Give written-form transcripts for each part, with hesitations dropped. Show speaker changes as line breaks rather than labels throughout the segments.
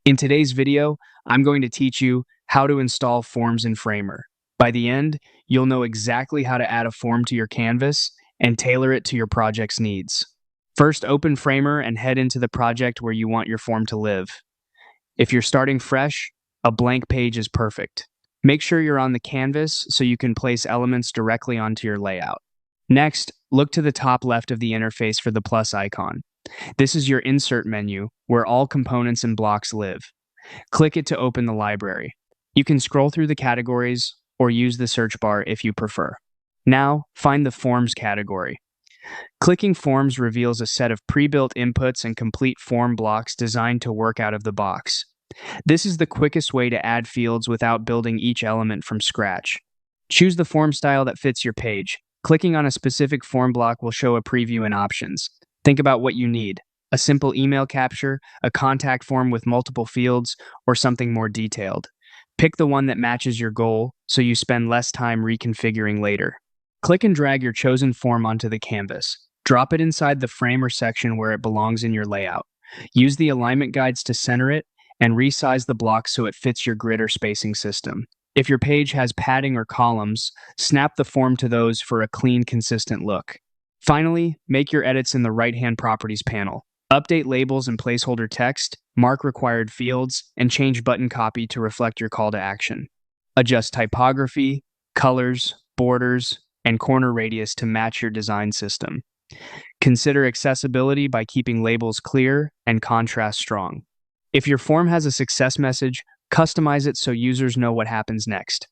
In today's video, I'm going to teach you how to install forms in Framer. By the end, you'll know exactly how to add a form to your canvas and tailor it to your project's needs. First, open Framer and head into the project where you want your form to live. If you're starting fresh, a blank page is perfect. Make sure you're on the canvas so you can place elements directly onto your layout. Next, look to the top left of the interface for the plus icon. This is your insert menu, where all components and blocks live. Click it to open the library. You can scroll through the categories or use the search bar if you prefer. Now, find the Forms category. Clicking Forms reveals a set of pre-built inputs and complete form blocks designed to work out of the box. This is the quickest way to add fields without building each element from scratch. Choose the form style that fits your page. Clicking on a specific form block will show a preview and options. Think about what you need: a simple email capture, a contact form with multiple fields, or something more detailed. Pick the one that matches your goal so you spend less time reconfiguring later. Click and drag your chosen form onto the canvas. Drop it inside the Framer section where it belongs in your layout. Use the alignment guides to center it and resize the block so it fits your grid or spacing system. If your page has padding or columns, snap the form to those for a clean, consistent look. Finally, make your edits in the right-hand Properties panel. Update labels and placeholder text, mark required fields, and change button copy to reflect your call to action. Adjust typography, colors, borders, and corner radius to match your design system. Consider accessibility by keeping labels clear and contrast strong. If your form has a success message, customize it so users know what happens next.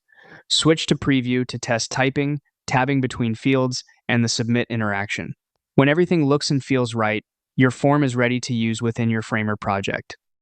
Switch to Preview to test typing, tabbing between fields, and the Submit interaction. When everything looks and feels right, your form is ready to use within your Framer project.